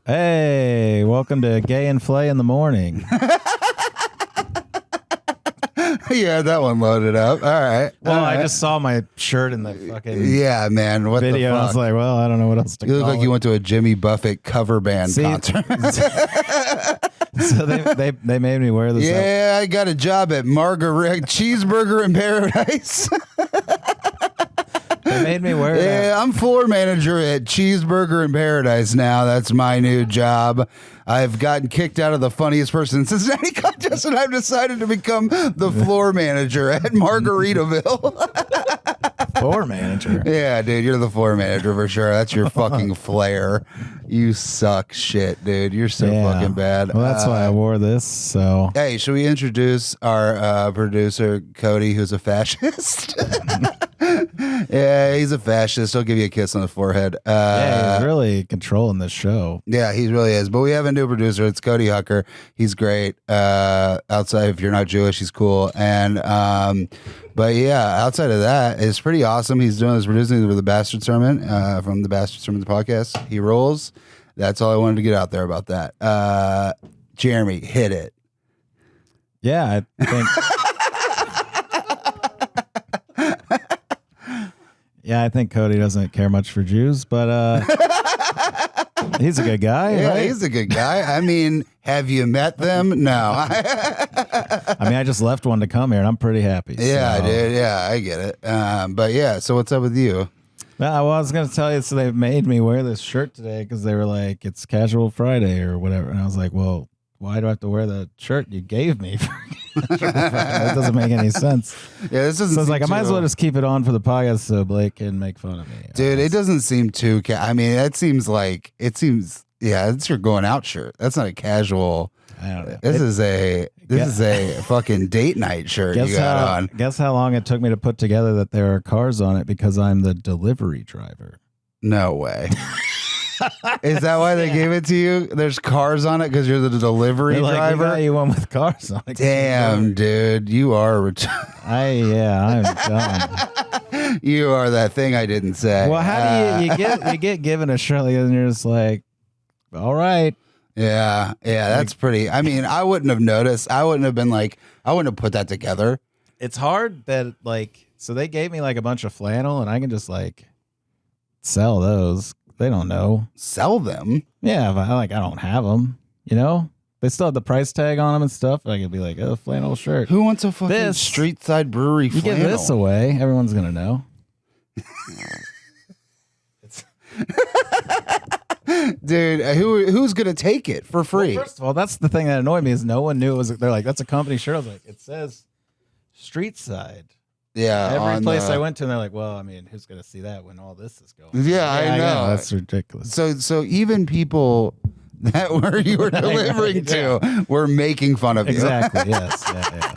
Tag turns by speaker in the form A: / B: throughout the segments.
A: Hey, welcome to Gay and Flay in the Morning.
B: Yeah, that one loaded up. All right.
A: Well,
B: All right.
A: I just saw my shirt in the fucking
B: Yeah, man. What
A: video.
B: the
A: And I
B: fuck?
A: was like, well, I don't know what else to
B: You look
A: call
B: like
A: it.
B: you went to a Jimmy Buffett cover band concert.
A: So they made me wear this.
B: Yeah, I got a job at Margaret Cheeseburger in Paradise.
A: They made me wear it.
B: Yeah, I'm floor manager at Cheeseburger in Paradise now. That's my new job. I've gotten kicked out of the funniest person in Cincinnati contest, and I've decided to become the floor manager at Margaritaville.
A: Floor manager.
B: Yeah, dude, you're the floor manager for sure. That's your fucking flair. You suck shit, dude. You're so fucking bad.
A: Well, that's why I wore this. So
B: Hey, should we introduce our producer, Cody, who's a fascist? Yeah, he's a fascist. He'll give you a kiss on the forehead.
A: yeah, he's really controlling this show.
B: Yeah, he really is. But we have a new producer. It's Cody Hucker. He's great. Outside, if you're not Jewish, he's cool. And but yeah, outside of that, it's pretty awesome. He's doing this producing for the Bastard Sermon from the Bastard Sermon podcast. He rolls. That's all I wanted to get out there about that. Jeremy, hit it.
A: Yeah, I think. Yeah, I think Cody doesn't care much for Jews, but he's a good guy.
B: Yeah,
A: right?
B: he's a good guy. I mean, have you met them? No.
A: I mean, I just left one to come here, and I'm pretty happy.
B: Yeah,
A: so.
B: dude. Yeah, I get it. But yeah, so what's up with you?
A: No, well, I was going to tell you, so they made me wear this shirt today because they were like, it's Casual Friday or whatever. And I was like, well, why do I have to wear the shirt you gave me? That doesn't make any sense.
B: Yeah, this doesn't.
A: So I was
B: seem
A: like, I might as well
B: too-
A: just keep it on for the podcast so Blake can make fun of me.
B: Dude, it doesn't seem too. I mean, that seems like it seems. Yeah, it's your going out shirt. That's not a casual.
A: I don't know.
B: This is a fucking date night shirt you got on.
A: Guess how long it took me to put together that there are cars on it because I'm the delivery driver.
B: No way. Is that why they gave it to you? There's cars on it because you're the delivery
A: They're like, we
B: driver.
A: got you one with cars on it.
B: Damn, dude, you are.
A: I'm dumb.
B: You are that thing I didn't say.
A: Well, how do you get given a shirt like this and you're just like, all right.
B: Yeah, that's pretty. I mean, I wouldn't have noticed. I wouldn't have been like, I wouldn't have put that together.
A: It's hard that so they gave me like a bunch of flannel and I can just like sell those. They don't know.
B: Sell them.
A: Yeah, but I don't have them, you know? They still have the price tag on them and stuff. I could be like, oh, flannel shirt.
B: Who wants a fucking
A: This-
B: street side brewery
A: You
B: flannel?
A: give this away, everyone's going to know.
B: Dude, who's gonna take it for free?
A: Well, first of all, that's the thing that annoyed me is no one knew it was. They're like, that's a company shirt. I was like, it says street side.
B: Yeah,
A: Every place I went to, and they're like, well, I mean, who's going to see that when all this is going on?
B: Yeah, I know.
A: That's ridiculous.
B: So even people that were you were delivering to were making fun of you.
A: Exactly, yes. Yeah.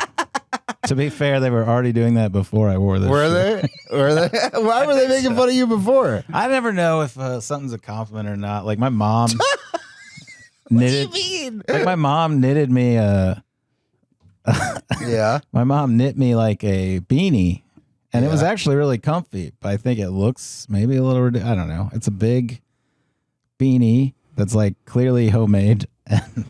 A: To be fair, they were already doing that before I wore this
B: Were
A: shirt.
B: they? Were they? Why were they making fun of you before?
A: I never know if something's a compliment or not. Like my mom knitted.
B: What do you mean?
A: Like my mom knitted me
B: Yeah.
A: my mom knit me like a beanie, and it was actually really comfy. But I think it looks maybe a little. I don't know. It's a big beanie that's like clearly homemade, and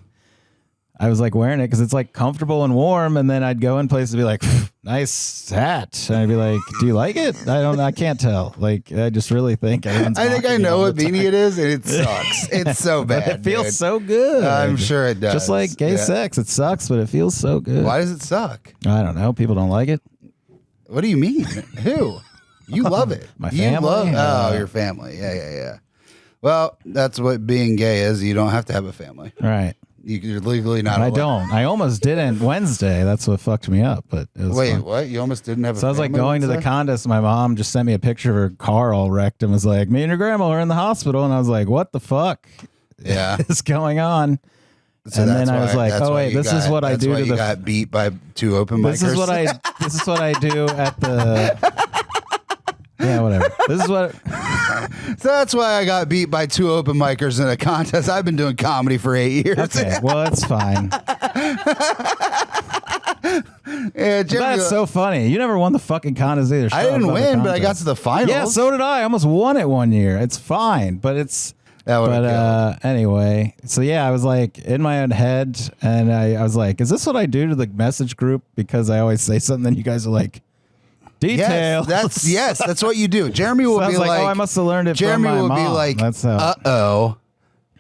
A: I was like wearing it because it's like comfortable and warm. And then I'd go in places and be like, nice hat. And I'd be like, do you like it? I can't tell. Like, I just really think everyone's
B: I think I
A: mocking me
B: know
A: all
B: what
A: the time.
B: beanie it is, and it sucks. It's so
A: But
B: bad.
A: it feels
B: dude.
A: so good.
B: I'm sure it does.
A: Just like gay
B: Yeah.
A: sex. It sucks, but it feels so good.
B: Why does it suck?
A: I don't know. People don't like it.
B: What do you mean? Who? You love it.
A: My
B: You
A: family?
B: love, your family. Yeah. Well, that's what being gay is. You don't have to have a family.
A: Right.
B: You're legally not
A: I
B: allowed.
A: don't. I almost didn't Wednesday. That's what fucked me up. But it was
B: Wait,
A: fun.
B: what? You almost didn't have a
A: So I was like
B: family
A: going to the
B: Wednesday?
A: contest. My mom just sent me a picture of her car all wrecked and was like, me and your grandma are in the hospital. And I was like, what the fuck
B: Yeah.
A: is going on?
B: So
A: and
B: that's
A: then I was
B: why-
A: like,
B: that's
A: oh
B: why
A: wait,
B: you
A: this is
B: got-
A: what I
B: that's
A: do
B: why
A: to
B: you
A: the.
B: got beat by two open micers.
A: This is what I. This is what I do at the. Yeah, whatever. This is what.
B: So that's why I got beat by two open micers in a contest. I've been doing comedy for 8 years.
A: Okay, well, it's fine.
B: Yeah, Jeremy,
A: That's so funny. You never won the fucking contest either.
B: I didn't win, but I got to the finals.
A: Yeah, so did I. I almost won it one year. It's fine, but it's
B: That would have killed.
A: Anyway, so yeah, I was like in my own head, and I was like, is this what I do to the message group? Because I always say something, and you guys are like, details.
B: That's what you do. Jeremy will be like,
A: oh, I must have learned it
B: Jeremy
A: from my
B: will
A: mom.
B: be like,
A: That's how.
B: uh-oh,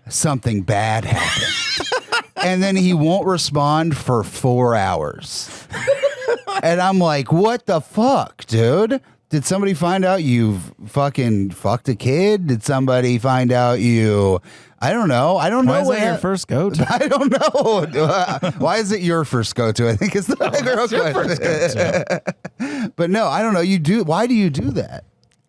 B: something bad happened. And then he won't respond for 4 hours. And I'm like, what the fuck, dude? Did somebody find out you fucking fucked a kid? Did somebody find out you... I don't know.
A: Why is that your first go-to?
B: I don't know. Why is it your first go-to? I think it's the real question. But no, I don't know. You do. Why do you do that?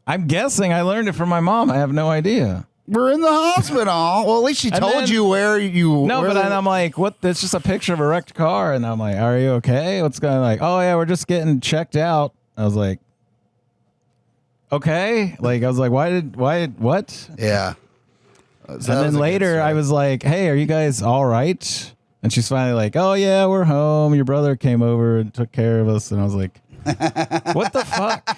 A: I'm guessing I learned it from my mom. I have no idea.
B: We're in the hospital. Well, at least she told you where you...
A: No, but I'm like, what? It's just a picture of a wrecked car. And I'm like, are you okay? What's going on? Like, oh, yeah, we're just getting checked out. I was like, okay. Like, I was like, what?
B: Yeah.
A: And then later I was like, hey, are you guys all right? And she's finally like, oh, yeah, we're home. Your brother came over and took care of us. And I was like, what the fuck?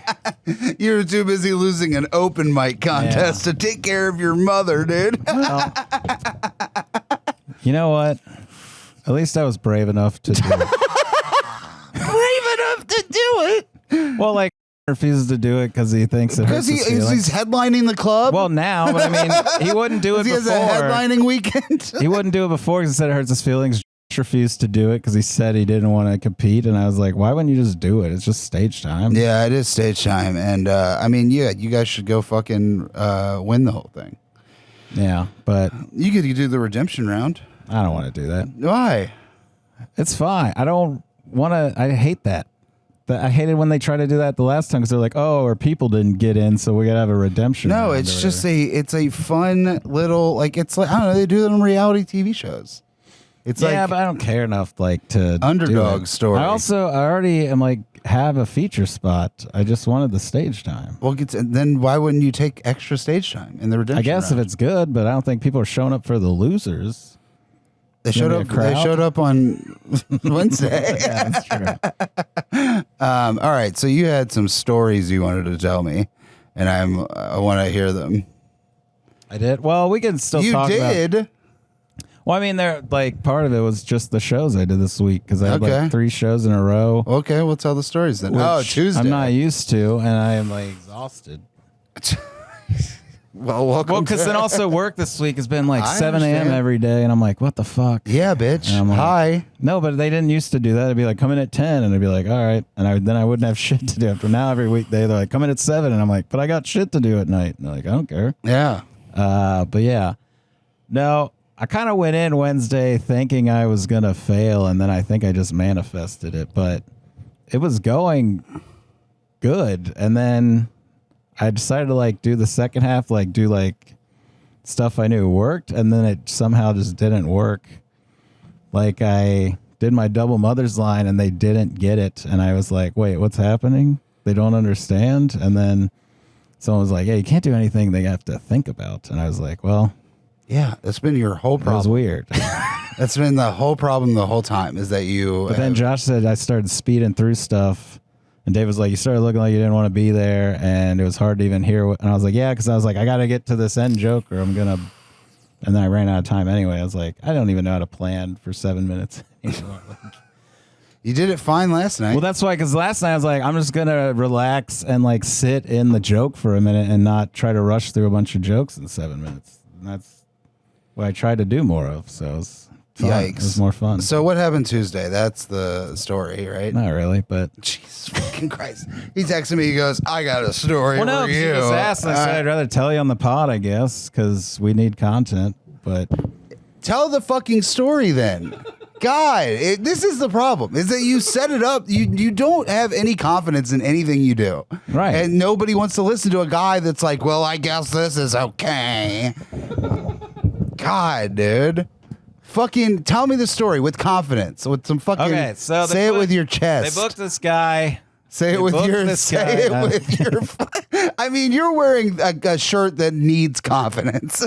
B: You were too busy losing an open mic contest to take care of your mother, dude.
A: Well, you know what? At least I was brave enough to do it.
B: Brave enough to do it?
A: Well, like, refuses to do it because he thinks it hurts his feelings.
B: He's headlining the club?
A: Well, now, but I mean, he wouldn't do it before.
B: He has a headlining weekend?
A: He wouldn't do it before because he said it hurts his feelings. Refused to do it because he said he didn't want to compete, and I was like, why wouldn't you just do it? It's just stage time.
B: Yeah, it is stage time, and I mean, yeah, you guys should go fucking win the whole thing.
A: Yeah, but
B: you could do the redemption round.
A: I don't want to do that.
B: Why?
A: It's fine. I don't want to. I hate that. I hated when they tried to do that the last time because they're like, oh, our people didn't get in, so we gotta have a redemption.
B: No, it's just a fun little, like, it's like, I don't know, they do that on reality TV shows. It's
A: but I don't care enough like to
B: underdog story.
A: I already am like have a feature spot. I just wanted the stage time.
B: Well, then why wouldn't you take extra stage time in the redemption?
A: I guess
B: round?
A: if it's good, but I don't think people are showing up for the losers.
B: They showed up. They showed up on Wednesday.
A: Yeah, that's true.
B: All right, so you had some stories you wanted to tell me, and I want to hear them.
A: I did. Well, we can still talk about.
B: You did.
A: Well, I mean, part of it was just the shows I did this week because I had like 3 shows in a row.
B: Okay, we'll tell the stories then. Oh, Tuesday.
A: I'm not used to, and I am like exhausted.
B: Well, welcome.
A: Well, because then also work this week has been like 7 a.m. every day, and I'm like, what the fuck?
B: Yeah, bitch.
A: Like,
B: hi.
A: No, but they didn't used to do that. It'd be like, come in at 10, and I'd be like, all right. And then I wouldn't have shit to do. After now, every weekday, they're like, come in at 7, and I'm like, but I got shit to do at night. And they're like, I don't care.
B: Yeah.
A: But yeah. No, I kind of went in Wednesday thinking I was going to fail, and then I think I just manifested it. But it was going good, and then I decided to like do the second half, like do like stuff I knew worked, and then it somehow just didn't work. Like I did my double mother's line and they didn't get it, and I was like, wait, what's happening? They don't understand. And then someone was like, hey, you can't do anything they have to think about. And I was like, well,
B: yeah, that's been your whole problem.
A: That was weird.
B: That's been the whole problem the whole time is that you.
A: But then Josh said I started speeding through stuff. And Dave was like, you started looking like you didn't want to be there, and it was hard to even hear. And I was like, yeah, because I was like, I got to get to this end joke or I'm going to. And then I ran out of time anyway. I was like, I don't even know how to plan for 7 minutes anymore.
B: You did it fine last night.
A: Well, that's why, because last night I was like, I'm just going to relax and like sit in the joke for a minute and not try to rush through a bunch of jokes in 7 minutes. And that's what I tried to do more of. So it was fun.
B: Yikes.
A: It was more fun.
B: So what happened Tuesday? That's the story, right?
A: Not really, but.
B: Jesus fucking Christ. He texted me, he goes, I got a story for you.
A: She just asked, and I said, I'd rather tell you on the pod, I guess, because we need content, but.
B: Tell the fucking story then. God, this is the problem, is that you set it up. You don't have any confidence in anything you do.
A: Right.
B: And nobody wants to listen to a guy that's like, well, I guess this is okay. God, dude. Fucking tell me the story with confidence, with some fucking.
A: Okay, so
B: say it with your chest.
A: They booked this guy.
B: Say it with your. Say it with your. I mean, you're wearing a shirt that needs confidence.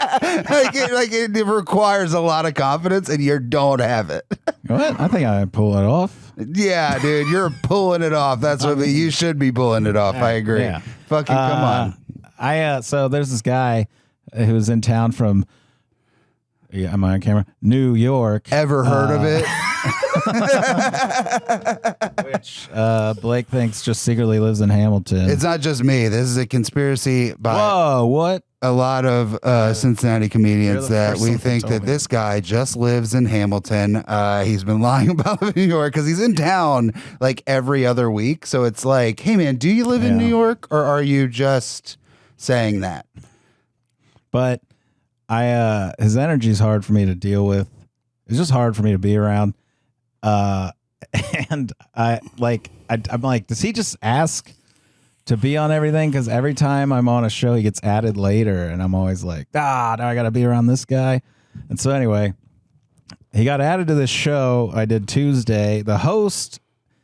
B: it requires a lot of confidence, and you don't have it.
A: What? I think I pull it off.
B: Yeah, dude, you're pulling it off. That's what you should be pulling it off. I agree.
A: Yeah.
B: Fucking come on.
A: So there's this guy who's in town from, am I on camera? New York.
B: Ever heard of it?
A: Which Blake thinks just secretly lives in Hamilton.
B: It's not just me. This is a conspiracy by
A: what?
B: a lot of Cincinnati comedians that we think that
A: me.
B: this guy just lives in Hamilton. He's been lying about New York because he's in town like every other week. So it's like, hey man, do you live in New York, or are you just saying that?
A: But his energy is hard for me to deal with. It's just hard for me to be around. And I'm like, does he just ask to be on everything? Because every time I'm on a show, he gets added later, and I'm always like, now I got to be around this guy. And so anyway, he got added to this show I did Tuesday. The host.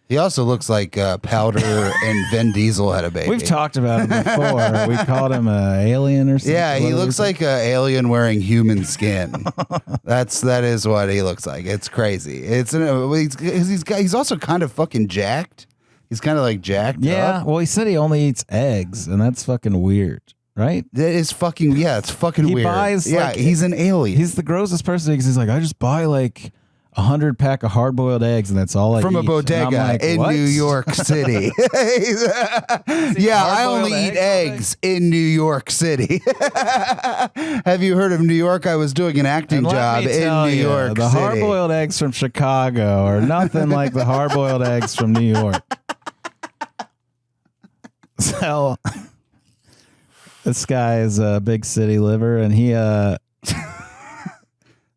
B: He also looks like Powder and Vin Diesel had a baby.
A: We've talked about him before. We called him an alien or something.
B: Yeah, he looks like an alien wearing human skin. that is what he looks like. It's crazy. He's also kind of fucking jacked. He's kind of like jacked up.
A: Well, he said he only eats eggs, and that's fucking weird, right?
B: That is fucking, it's fucking
A: He
B: weird.
A: buys,
B: he's an alien.
A: He's the grossest person because he's like, I just buy like 100 pack of hard-boiled eggs, and that's all I eat.
B: From a bodega
A: like,
B: in
A: what?
B: New York City. I only eat eggs in New York City. Have you heard of New York? I was doing an acting job in New York
A: the
B: City.
A: hard-boiled eggs from Chicago are nothing like the hard-boiled eggs from New York. So this guy is a big city liver, and he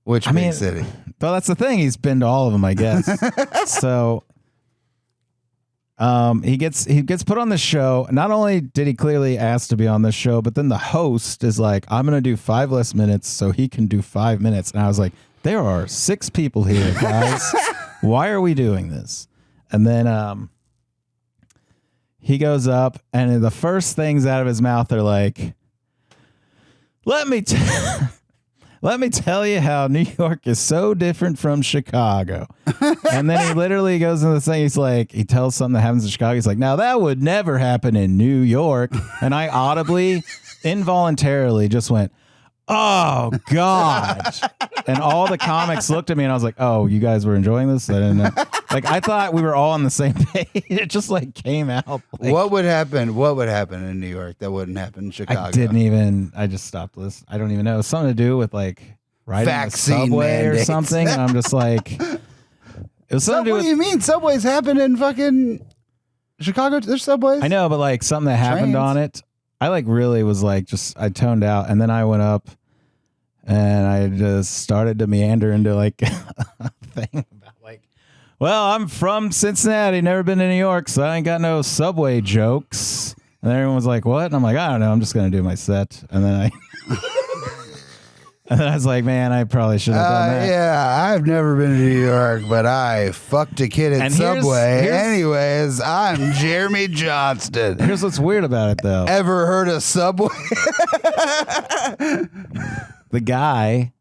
B: Which big city?
A: Well, that's the thing. He's been to all of them, I guess. So he gets put on the show. Not only did he clearly ask to be on the show, but then the host is like, I'm going to do 5 less minutes so he can do 5 minutes. And I was like, there are 6 people here, guys. Why are we doing this? And then he goes up, and the first things out of his mouth are like, let me tell you how New York is so different from Chicago. And then he literally goes into the thing. He's like, he tells something that happens in Chicago. He's like, now that would never happen in New York. And I audibly, involuntarily just went, oh, God. And all the comics looked at me, and I was like, oh, you guys were enjoying this? I didn't know. Like, I thought we were all on the same page. It just like came out. Like,
B: What would happen in New York that wouldn't happen in Chicago?
A: I just stopped listening. I don't even know. It was something to do with like riding
B: Vaccine
A: the subway
B: mandates.
A: or something. And I'm just like, it was something to do
B: What
A: with,
B: do you mean? Subways happen in fucking Chicago? There's subways?
A: I know, but like something that happened
B: Trains.
A: on it. I like really was like, I toned out, and then I went up and I just started to meander into like a thing about like, well, I'm from Cincinnati, never been to New York, so I ain't got no subway jokes. And everyone was like, what? And I'm like, I don't know, I'm just going to do my set. And then I was like, man, I probably should have done that.
B: Yeah, I've never been to New York, but I fucked a kid at
A: And
B: Subway.
A: here's-
B: Anyways, I'm Jeremy Johnston.
A: Here's what's weird about it, though.
B: Ever heard of Subway?
A: The guy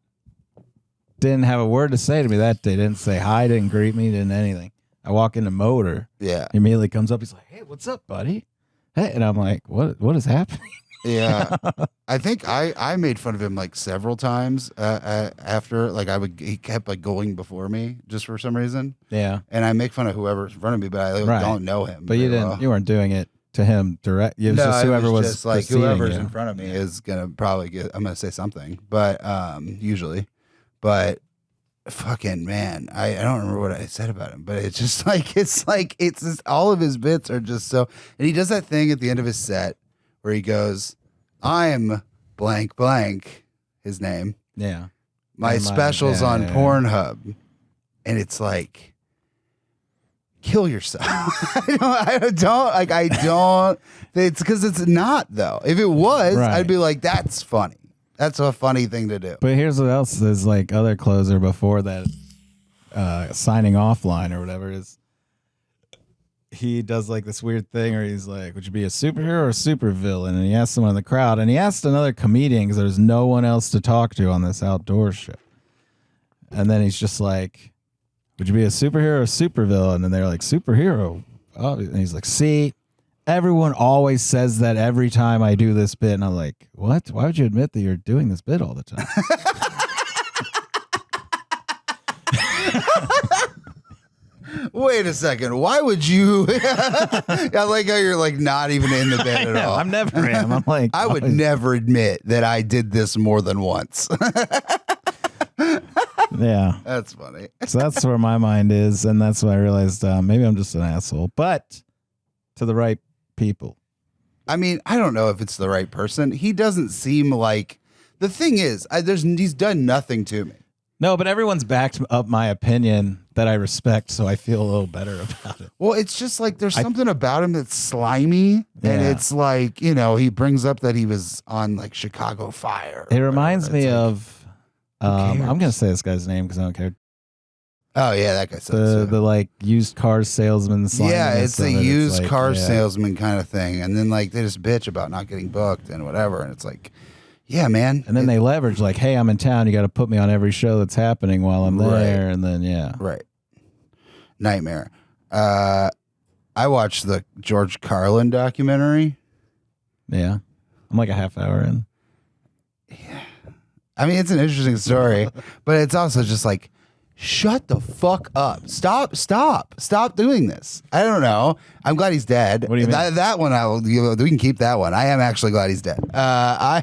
A: didn't have a word to say to me that day. Didn't say hi, didn't greet me, didn't anything. I walk into Motor.
B: Yeah.
A: He immediately comes up. He's like, hey, what's up, buddy? Hey. And I'm like, what is happening?
B: Yeah. I think I made fun of him like several times after. Like he kept like going before me just for some reason.
A: Yeah.
B: And I make fun of whoever's in front of me, but I don't know him.
A: But you
B: very
A: didn't.
B: well.
A: You weren't doing it to him direct. It was just whoever was
B: just like
A: preceding
B: whoever's
A: you.
B: in front of me is gonna probably get. I'm gonna say something, but usually, but fucking man, I don't remember what I said about him, but it's just like it's just, all of his bits are just so. And he does that thing at the end of his set where he goes, "I'm blank blank," his name.
A: Yeah.
B: My specials on Pornhub, and it's like. Kill yourself. I don't. It's because it's not though. If it was,
A: Right.
B: I'd be like, that's funny. That's a funny thing to do.
A: But here's what else is like other closer before that signing off line or whatever is. He does like this weird thing where he's like, would you be a superhero or a supervillain? And he asked someone in the crowd, and he asked another comedian because there's no one else to talk to on this outdoor show. And then he's just like, would you be a superhero or a supervillain? And they're like, superhero. Oh, and he's like, see, everyone always says that every time I do this bit. And I'm like, what? Why would you admit that you're doing this bit all the time?
B: Wait a second. Why would you? I like how you're like not even in the bit at all.
A: I'm never am. I'm like,
B: I would never admit that I did this more than once.
A: Yeah.
B: That's funny.
A: So that's where my mind is. And that's why I realized maybe I'm just an asshole, but to the right people.
B: I mean, I don't know if it's the right person. He doesn't seem like, the thing is, he's done nothing to me.
A: No, but everyone's backed up my opinion that I respect, so I feel a little better about it.
B: Well, it's just like there's something about him that's slimy, and it's like, you know, he brings up that he was on like Chicago Fire.
A: It reminds me
B: like,
A: of, I'm going to say this guy's name because I don't care.
B: Oh, yeah, that guy sucks.
A: The like used car salesman.
B: Yeah, it's a used
A: like,
B: car salesman kind of thing. And then like they just bitch about not getting booked and whatever. And it's like, yeah, man.
A: And then they leverage like, hey, I'm in town. You got to put me on every show that's happening while I'm there. And then,
B: Right. Nightmare. I watched the George Carlin documentary.
A: Yeah. I'm like a half hour in.
B: Yeah. I mean, it's an interesting story, but it's also just like, shut the fuck up. Stop doing this. I don't know. I'm glad he's dead.
A: What do you mean?
B: That one, we can keep that one. I am actually glad he's dead. I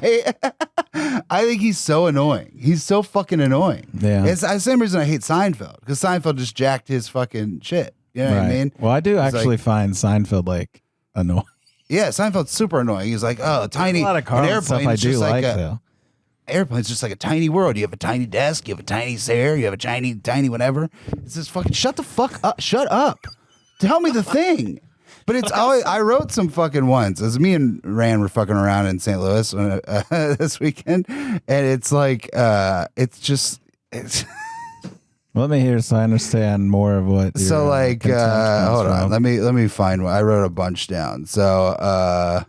B: think he's so annoying. He's so fucking annoying.
A: Yeah.
B: It's the same reason I hate Seinfeld, because Seinfeld just jacked his fucking shit. You know what I mean?
A: Well, I do
B: It's
A: actually
B: like,
A: find Seinfeld like annoying.
B: yeah, Seinfeld's super annoying. He's like, oh, tiny.
A: There's a lot of Carlin stuff I do like though.
B: Airplane's just like a tiny world. You have a tiny desk, you have a tiny chair, you have a tiny whatever. It's just fucking shut the fuck up. Shut up. Tell me the thing. But it's always, I wrote some fucking ones. As me and Rand were fucking around in St. Louis this weekend, and it's like, it's.
A: Let me hear so I understand more of what.
B: So like, hold on. Let me find one. I wrote a bunch down. So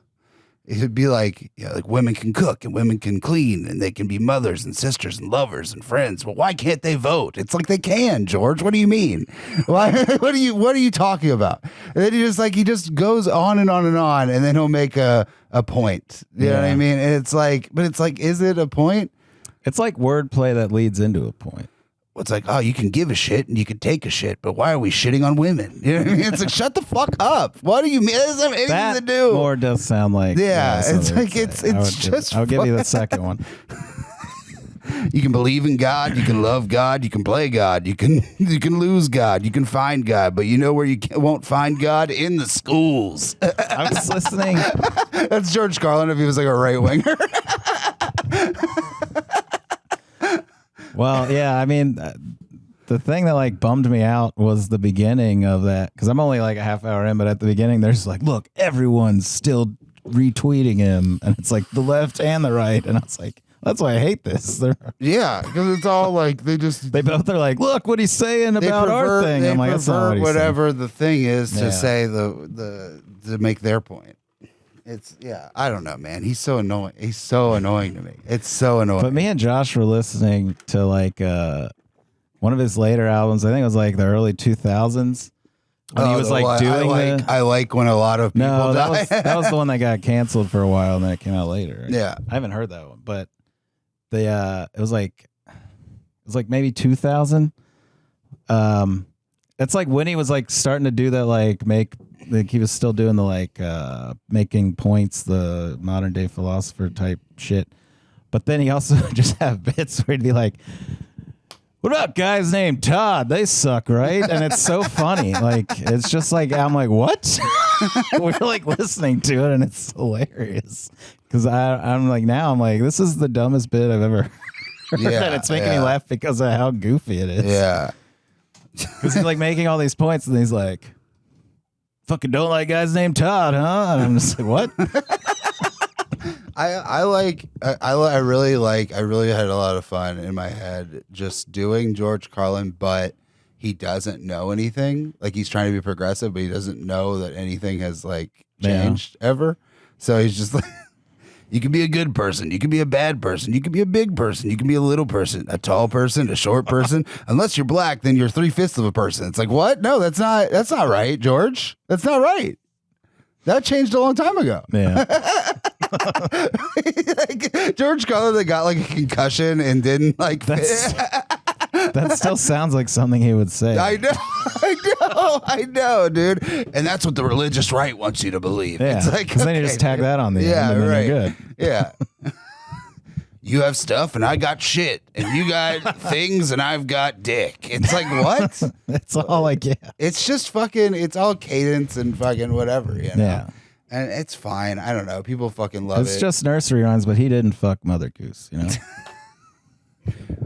B: it'd be like, you know, like women can cook and women can clean and they can be mothers and sisters and lovers and friends. But why can't they vote? It's like they can, George. What do you mean? Why? What are you talking about? And then he just goes on and on and on, and then he'll make a point. You know what I mean? And it's like, is it a point?
A: It's like wordplay that leads into a point.
B: It's like, oh, you can give a shit and you can take a shit, but why are we shitting on women? You know what I mean? It's like, shut the fuck up. What do you mean? It doesn't have anything
A: That
B: to do.
A: more does sound like.
B: It's like, it's just.
A: I'll give you the second one.
B: You can believe in God, you can love God, you can play God, you can lose God, you can find God, but you know where you won't find God? In the schools.
A: I was listening.
B: That's George Carlin if he was like a right winger.
A: Well, yeah, I mean, the thing that like bummed me out was the beginning of that, because I'm only like a half hour in, but at the beginning there's like, look, everyone's still retweeting him, and it's like the left and the right, and I was like, that's why I hate this.
B: Yeah, because it's all like they
A: both are like, look what he's saying about our thing. I'm like, that's not what he's
B: whatever
A: saying.
B: the thing is to say to make their point. It's I don't know, man. He's so annoying. He's so annoying to me. It's so annoying.
A: But me and Josh were listening to like one of his later albums. I think it was like the early 2000s. When he was like doing
B: I like when a lot of people die.
A: that was the one that got canceled for a while, and then it came out later.
B: Yeah,
A: I haven't heard that one, but it was like maybe 2000. It's like when he was like starting to do that, like he was still doing the like making points, the modern day philosopher type shit. But then he also just have bits where he'd be like, what about guys named Todd? They suck, right? And it's so funny. Like, it's just like, I'm like, what? We're like listening to it, and it's hilarious. Because I'm like, this is the dumbest bit I've ever heard.
B: Yeah,
A: and it's making me laugh because of how goofy it is.
B: Yeah.
A: Because he's like making all these points, and he's like, fucking don't like guys named Todd, huh? And I'm just like, what?
B: I really had a lot of fun in my head just doing George Carlin, but he doesn't know anything. Like, he's trying to be progressive, but he doesn't know that anything has like changed ever. So he's just like, you can be a good person, you can be a bad person, you can be a big person, you can be a little person, a tall person, a short person. Unless you're black, then you're 3/5 of a person. It's like, what? No, that's not right, George. That's not right. That changed a long time ago.
A: Yeah.
B: Like, George Carlin that got like a concussion and didn't like.
A: That still sounds like something he would say.
B: I know, dude. And that's what the religious right wants you to believe.
A: Yeah.
B: It's like,
A: because then you just tag that on the end and then you're good.
B: Yeah. You have stuff and I got shit, and you got things and I've got dick. It's like, what?
A: It's all like, yeah.
B: It's just fucking, it's all cadence and fucking whatever, you know?
A: Yeah.
B: And it's fine. I don't know. People fucking love it.
A: It's just nursery rhymes, but he didn't fuck Mother Goose, you know?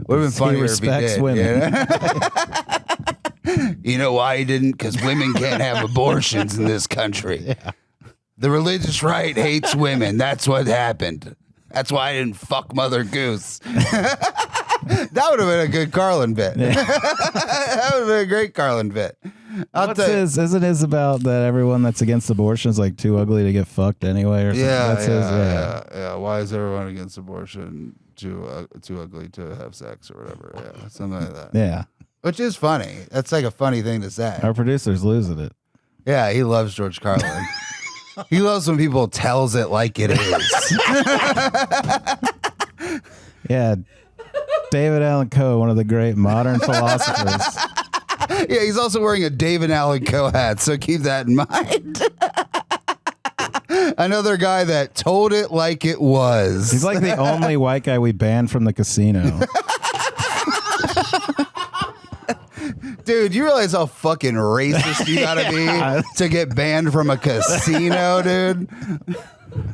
B: Would have been funnier if he
A: respects
B: did.
A: women.
B: You know why he didn't? Because women can't have abortions in this country.
A: Yeah.
B: The religious right hates women. That's what happened. That's why I didn't fuck Mother Goose. That would have been a good Carlin bit.
A: Yeah.
B: That would have been a great Carlin bit.
A: Isn't his about that everyone that's against abortion is like too ugly to get fucked anyway? Or something?
B: Yeah. Why is everyone against abortion too ugly to have sex or whatever? Yeah, something like that.
A: Yeah.
B: Which is funny. That's like a funny thing to say.
A: Our producer's losing it.
B: Yeah, he loves George Carlin. He loves when people tells it like it is.
A: Yeah. David Allan Coe, one of the great modern philosophers.
B: Yeah, he's also wearing a David Allan Coe hat, so keep that in mind. Another guy that told it like it was.
A: He's like the only white guy we banned from the casino.
B: Dude, you realize how fucking racist you gotta be to get banned from a casino, dude?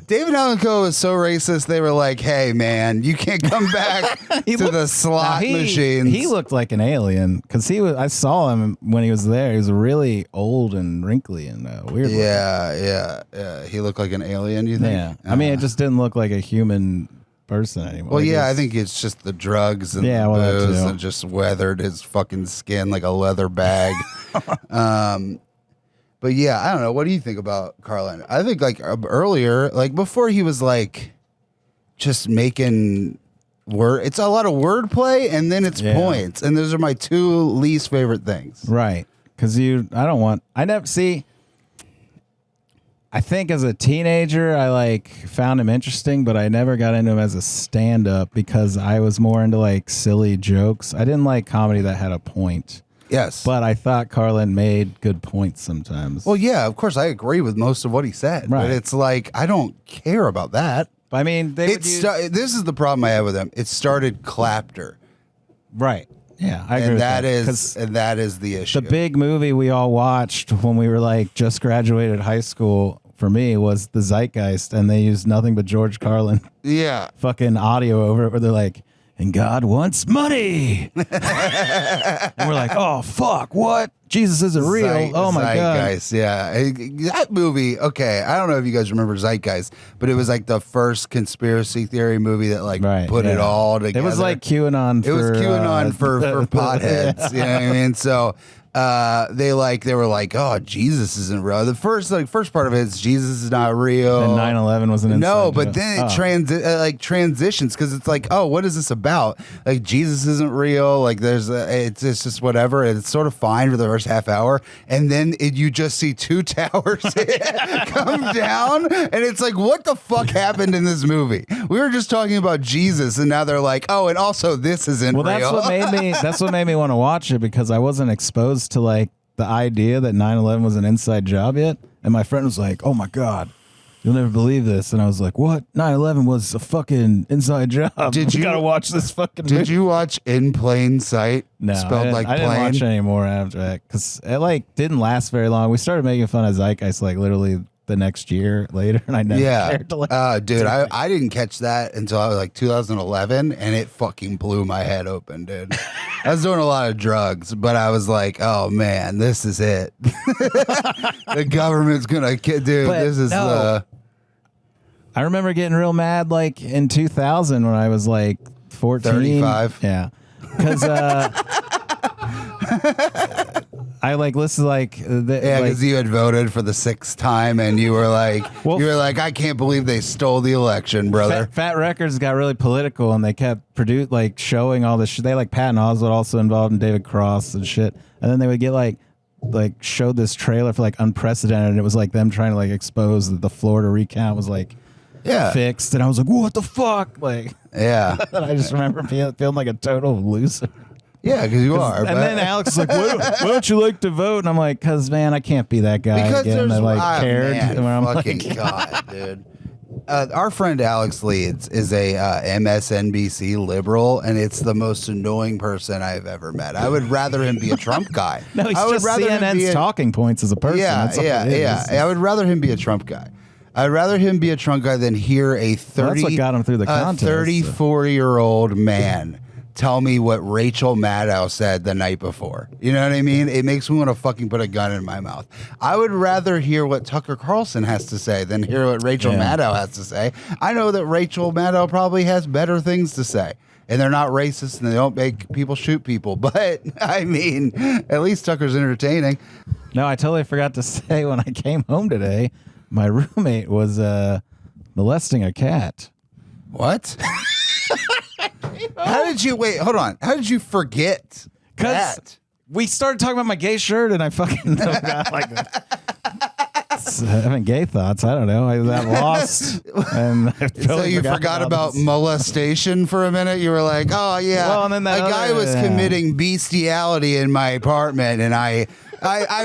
B: David Allan Coe is so racist, they were like, hey, man, you can't come back to the slot machines.
A: He looked like an alien because I saw him when he was there. He was really old and wrinkly and weird.
B: Yeah. He looked like an alien, you think?
A: Yeah. I mean, it just didn't look like a human person anymore.
B: Well, yeah, I think it's just the drugs and the booze and just weathered his fucking skin like a leather bag. But yeah, I don't know. What do you think about Carlin? I think like earlier, like before he was like just making it's a lot of wordplay and then it's points. And those are my two least favorite things.
A: Right. Because I think as a teenager, I like found him interesting, but I never got into him as a stand-up because I was more into like silly jokes. I didn't like comedy that had a point.
B: Yes.
A: But I thought Carlin made good points sometimes.
B: Well, yeah, of course, I agree with most of what he said. Right. But it's like, I don't care about that.
A: I mean,
B: this is the problem I have with him. It started Clapter.
A: Right. Yeah, I agree with that.
B: And that is the issue.
A: The big movie we all watched when we were like just graduated high school for me was The Zeitgeist, and they used nothing but George Carlin.
B: Yeah.
A: Fucking audio over it where they're like, and God wants money. And we're like, oh, fuck, what? Jesus isn't real. Oh, my
B: Zeitgeist,
A: God.
B: Yeah. That movie, okay, I don't know if you guys remember Zeitgeist, but it was like the first conspiracy theory movie that like put it all together.
A: It was like QAnon
B: for... It was QAnon for potheads. You know what I mean? So... they were like, oh, Jesus isn't real. The first part of it is Jesus is not real.
A: And 9/11 was an inside
B: no, but
A: joke.
B: then it transitions because it's like, oh, what is this about? Like Jesus isn't real. Like it's just whatever. And it's sort of fine for the first half hour, and then you just see two towers come down, and it's like, what the fuck happened in this movie? We were just talking about Jesus, and now they're like, oh, and also this isn't real.
A: That's what made me want to watch it because I wasn't exposed to like the idea that 9/11 was an inside job yet, and my friend was like, oh my God, you'll never believe this, and I was like, what? 9/11 was a fucking inside job. You gotta watch this fucking movie.
B: Did you watch In Plain Sight?
A: No,
B: spelled
A: I didn't watch any more after that because it like didn't last very long. We started making fun of Zeitgeist like literally the next year later, and I never cared to like.
B: Dude, I didn't catch that until I was like 2011, and it fucking blew my head open, dude. I was doing a lot of drugs, but I was like, oh man, this is it. The government's gonna this is the.
A: I remember getting real mad like in 2000 when I was like 14.
B: 35.
A: Yeah. Because I like listened like
B: because you had voted for the 6th time and you were like I can't believe they stole the election, brother.
A: Fat Records got really political and they kept showing all this shit. They like Patton Oswalt also involved in David Cross and shit, and then they would get like like showed this trailer for like Unprecedented, and it was like them trying to like expose that the Florida recount was like fixed, and I was like, what the fuck? Like,
B: yeah.
A: And I just remember feeling like a total loser.
B: Yeah, because you are.
A: And then Alex is like, why don't you like to vote? And I'm like, because, man, I can't be that guy
B: because
A: again that like cared.
B: Man,
A: I'm
B: fucking
A: like,
B: God, dude. Our friend Alex Leeds is a MSNBC liberal, and it's the most annoying person I've ever met. I would rather him be a Trump guy.
A: No, he's
B: I would
A: just
B: rather him be
A: CNN's talking points as a person.
B: Yeah,
A: That's all it is.
B: I would rather him be a Trump guy. I'd rather him be a Trump guy than hear a 30,
A: that's what got him through the contest.
B: 34-year-old man tell me what Rachel Maddow said the night before. You know what I mean? It makes me want to fucking put a gun in my mouth. I would rather hear what Tucker Carlson has to say than hear what Rachel Maddow has to say. I know that Rachel Maddow probably has better things to say. And they're not racist and they don't make people shoot people. But, I mean, at least Tucker's entertaining.
A: No, I totally forgot to say when I came home today, my roommate was molesting a cat.
B: What? How did you wait? Hold on. How did you forget that?
A: We started talking about my gay shirt, and I fucking got like having gay thoughts. I don't know. I got lost, and I
B: so you forgot about molestation for a minute. You were like, "Oh yeah,
A: well, and then that
B: a guy was committing bestiality in my apartment, and I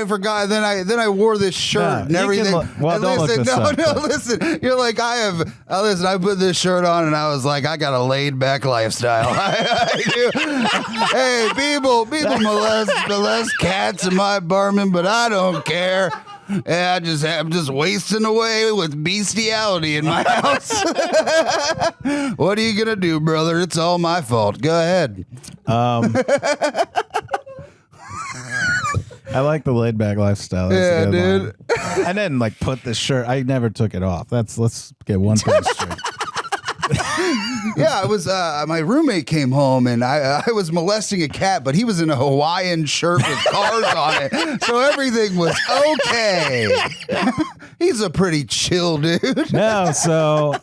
B: forgot. Then I wore this shirt and everything.
A: Well, don't
B: listen,
A: look this up.
B: listen. You're like, listen. I put this shirt on, and I was like, I got a laid back lifestyle. I do. Hey, people molest cats in my apartment, but I don't care. Yeah, I'm just wasting away with bestiality in my house. What are you gonna do, brother? It's all my fault. Go ahead.
A: I like the laid back lifestyle. That's
B: yeah, dude.
A: I didn't like put this shirt. I never took it off. Let's get one thing straight.
B: Yeah, I was. My roommate came home and I was molesting a cat, but he was in a Hawaiian shirt with cars on it, so everything was okay. He's a pretty chill dude.
A: No, so.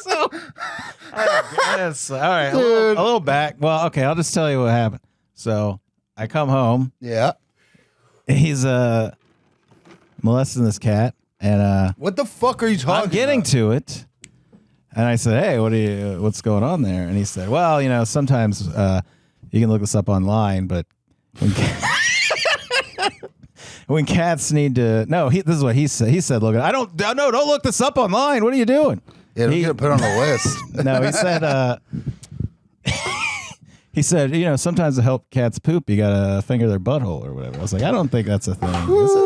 A: All right, a little back. Well, okay, I'll just tell you what happened. So I come home.
B: Yeah.
A: He's molesting this cat, and
B: what the fuck are you talking?
A: I'm getting to it, and I said, "Hey, what's going on there?" And he said, "Well, sometimes you can look this up online, but when cats need to this is what he said. He said, "Look, don't look this up online. What are you doing?"
B: Yeah, don't get it put on the list.
A: No, he said. He said, sometimes to help cats poop, you gotta finger their butthole or whatever. I was like, I don't think that's a thing. Is it?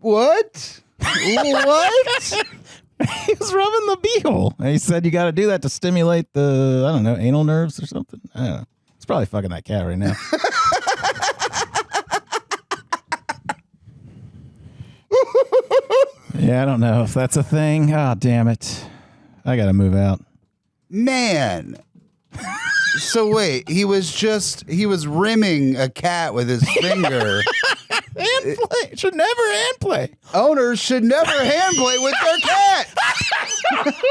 B: What? What?
A: He was rubbing the beehole. And he said you got to do that to stimulate the, I don't know, anal nerves or something. I don't know. It's probably fucking that cat right now. Yeah, I don't know if that's a thing. Oh, damn it. I got to move out.
B: Man. So wait, he was rimming a cat with his finger.
A: Hand play. Should never hand play.
B: Owners should never hand play with their cat.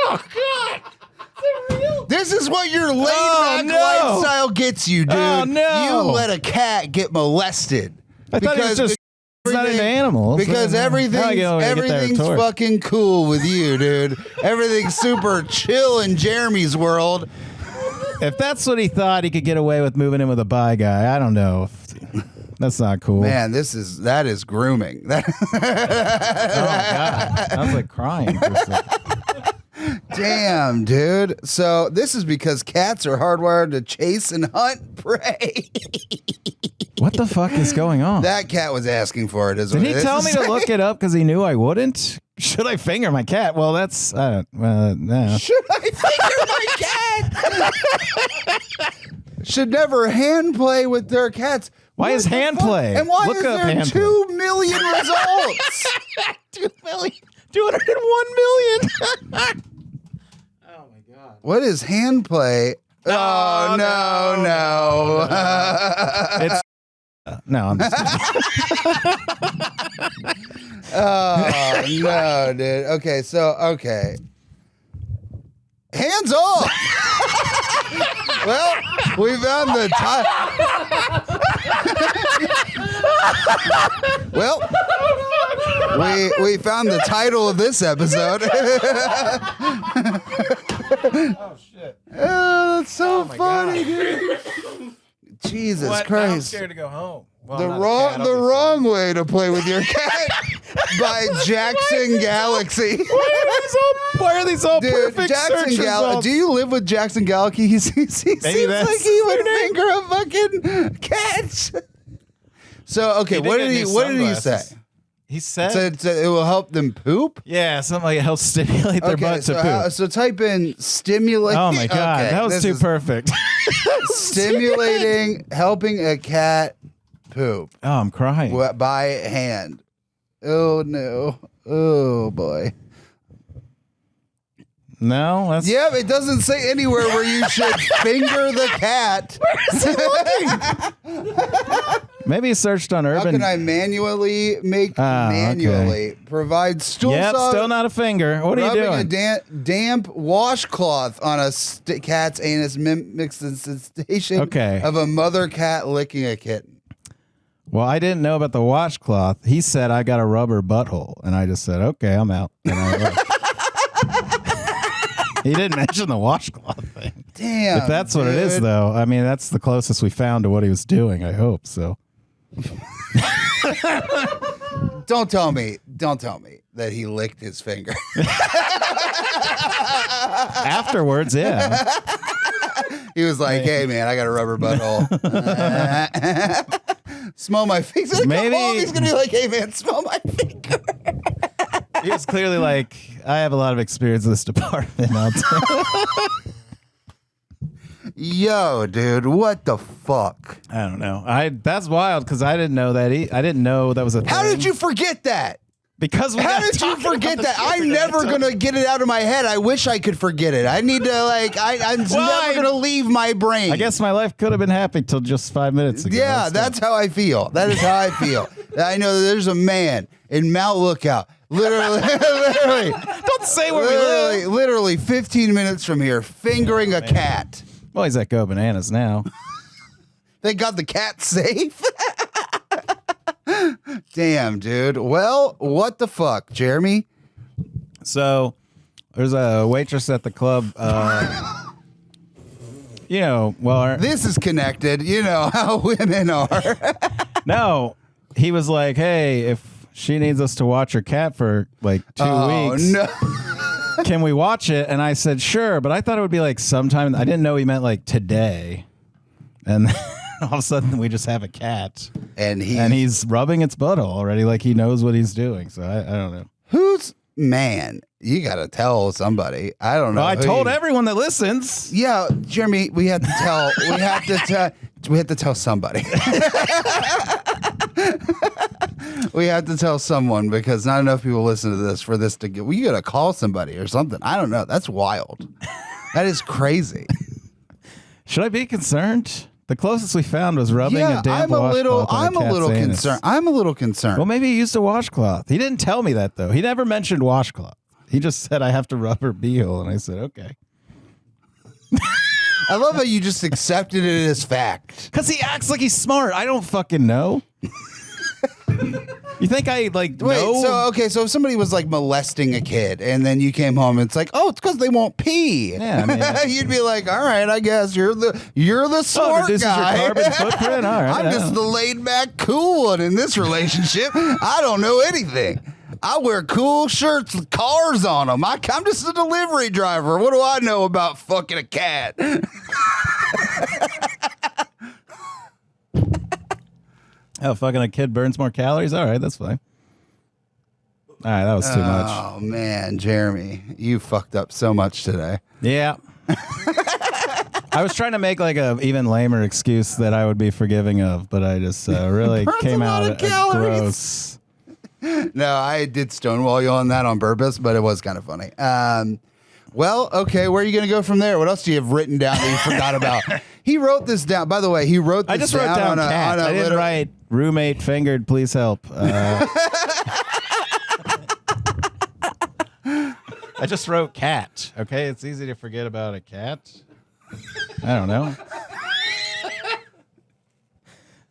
A: Oh, God.
B: This is what your laid-back lifestyle gets you, dude.
A: Oh, no.
B: You let a cat get molested.
A: I thought he was just not into animals.
B: Because everything's fucking cool with you, dude. Everything's super chill in Jeremy's world.
A: If that's what he thought he could get away with moving in with a bi guy, I don't know. That's not cool.
B: Man, that is grooming.
A: Oh, God. I was like crying.
B: Damn, dude. So this is because cats are hardwired to chase and hunt prey.
A: What the fuck is going on?
B: That cat was asking for it.
A: Did he tell me to look it up because he knew I wouldn't? Should I finger my cat? Well, that's no.
B: Should I finger my cat? Should never hand play with their cats.
A: Why is hand play?
B: And why is there 2 million results?
A: 2 million. 201 million. Oh my God.
B: What is hand play? Oh, no.
A: It's no, I'm just
B: Oh, no, dude. Okay. Hands off. Well, we found the Well, we found the title of this episode.
A: Oh shit!
B: Oh, that's so
A: my
B: funny,
A: God.
B: dude. Jesus
A: What? Now I'm
B: Christ.
A: scared to go home. Well,
B: The
A: I'm not a cat,
B: the
A: obviously.
B: wrong way to play with your cat by Jackson Galaxy.
A: Why are these all
B: Dude,
A: perfect
B: Jackson
A: search results?
B: Do you live with Jackson Galaxy? He seems like
A: that's
B: he would finger a fucking cat. So okay, what did he say?
A: He said,
B: It will help them poop.
A: yeah, something like it helps stimulate their butt to poop.
B: So type in stimulate.
A: Oh my God,
B: Okay,
A: that was
B: this
A: too
B: is
A: perfect.
B: Stimulating, helping a cat poop
A: Oh, I'm crying.
B: by hand. Oh no. Oh boy.
A: No, that's
B: Yeah, it doesn't say anywhere where you should finger the cat.
A: maybe he searched on
B: How
A: Urban.
B: can I manually provide stool
A: Yep,
B: saw?
A: still not a finger. What are you
B: Rubbing
A: doing?
B: a damp washcloth on a cat's anus mimics the sensation of a mother cat licking a kitten.
A: Well, I didn't know about the washcloth. He said I got a rubber butthole, and I just said, okay, I'm out. And I left. He didn't mention the washcloth thing.
B: Damn.
A: If that's what it is, though, I mean, that's the closest we found to what he was doing. I hope so.
B: Don't tell me that he licked his finger.
A: Afterwards, yeah.
B: He was like, "Hey, man, I got a rubber butthole. Smell my finger."
A: Maybe-
B: He's gonna be like, "Hey, man, smell my finger."
A: He was clearly like, I have a lot of experience in this department. I'll tell.
B: Yo, dude, what the fuck?
A: I don't know. That's wild because I didn't know that. I didn't know that was a thing.
B: How did you forget that?
A: Because
B: How did you forget that? I'm never gonna get it out of my head. I wish I could forget it. I need to I'm never gonna leave my brain.
A: I guess my life could have been happy till just 5 minutes ago.
B: Yeah, that's how I feel. That is how I feel. I know that there's a man in Mount Lookout, literally,
A: Don't say where we live.
B: literally 15 minutes from here, fingering a cat.
A: Well, he's at Go Bananas now.
B: They got the cat safe. Damn, dude. Well, what the fuck, Jeremy?
A: So there's a waitress at the club.
B: This is connected. You know how women are.
A: No, he was like, hey, if she needs us to watch her cat for like 2 weeks,
B: no.
A: can we watch it? And I said, sure. But I thought it would be like sometime. I didn't know he meant like today. And then all of a sudden we just have a cat.
B: And
A: he's rubbing its butthole already. Like he knows what he's doing. So I don't know.
B: Who's man? You got to tell somebody. I don't know.
A: Well, I told everyone that listens.
B: Yeah, Jeremy, we had to tell. We had to tell somebody. We have to tell someone because not enough people listen to this for this to get. We got to call somebody or something. I don't know. That's wild. That is crazy.
A: Should I be concerned? The closest we found was rubbing a damp washcloth on
B: I'm a little
A: cat's anus.
B: concerned. I'm a little concerned.
A: Well, maybe he used a washcloth. He didn't tell me that though. He never mentioned washcloth. He just said I have to rub her beehole, and I said okay.
B: I love how you just accepted it as fact.
A: Because he acts like he's smart. I don't fucking know. You think I
B: Wait,
A: know?
B: so if somebody was like molesting a kid and then you came home and it's like, oh, it's because they won't pee.
A: Yeah, I mean,
B: you'd be like, all right, I guess you're the smart
A: this
B: guy.
A: is your carbon footprint. All right,
B: I'm just the laid back cool one in this relationship. I don't know anything. I wear cool shirts with cars on them. I'm just a delivery driver. What do I know about fucking a cat?
A: Oh, fucking a kid burns more calories. All right, that's fine. All right, that was too much.
B: Oh man, Jeremy, you fucked up so much today.
A: Yeah. I was trying to make like a even lamer excuse that I would be forgiving of, but I just really
B: Burns
A: came
B: a lot
A: out
B: of calories.
A: gross.
B: No, I did stonewall you on that on purpose, but it was kind of funny. Well, okay, where are you going to go from there? What else do you have written down that you forgot about? He wrote this down. By the way, he wrote this
A: I just wrote down cat. I didn't write roommate fingered, please help. I just wrote cat. Okay, it's easy to forget about a cat. I don't know.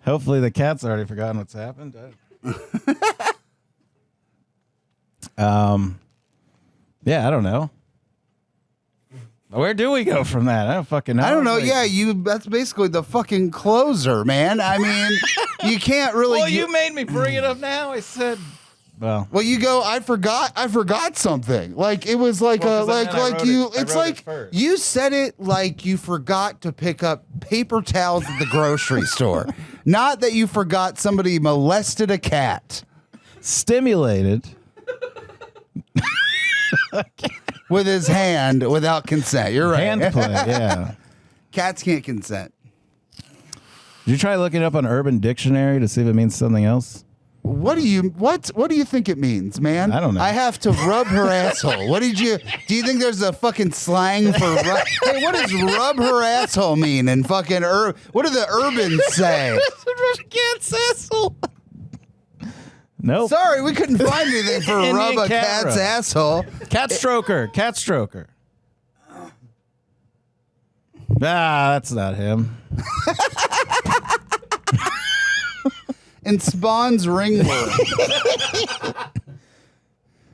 A: Hopefully the cat's already forgotten what's happened. Yeah, I don't know. Where do we go from that? I don't fucking know.
B: I don't know.
A: Like,
B: Yeah, that's basically the fucking closer, man. I mean, you can't really.
A: Well, you made me bring it up now. I said, well,
B: you go. I forgot something. Like it was like it's like you said it like you forgot to pick up paper towels at the grocery store. Not that you forgot somebody molested a cat.
A: Stimulated.
B: With his hand without consent. You're right.
A: Hand play, yeah.
B: Cats can't consent.
A: Did you try looking it up on Urban Dictionary to see if it means something else?
B: What do you think it means, man?
A: I don't know.
B: I have to rub her asshole. Do you think there's a fucking slang for hey, what does rub her asshole mean in fucking what do the urbans say?
A: Cat's asshole. Nope.
B: Sorry, we couldn't find anything for
A: Indian
B: rub a
A: cat
B: cat's
A: rub.
B: asshole.
A: Cat stroker. Cat stroker. That's not him.
B: And spawns ringworm.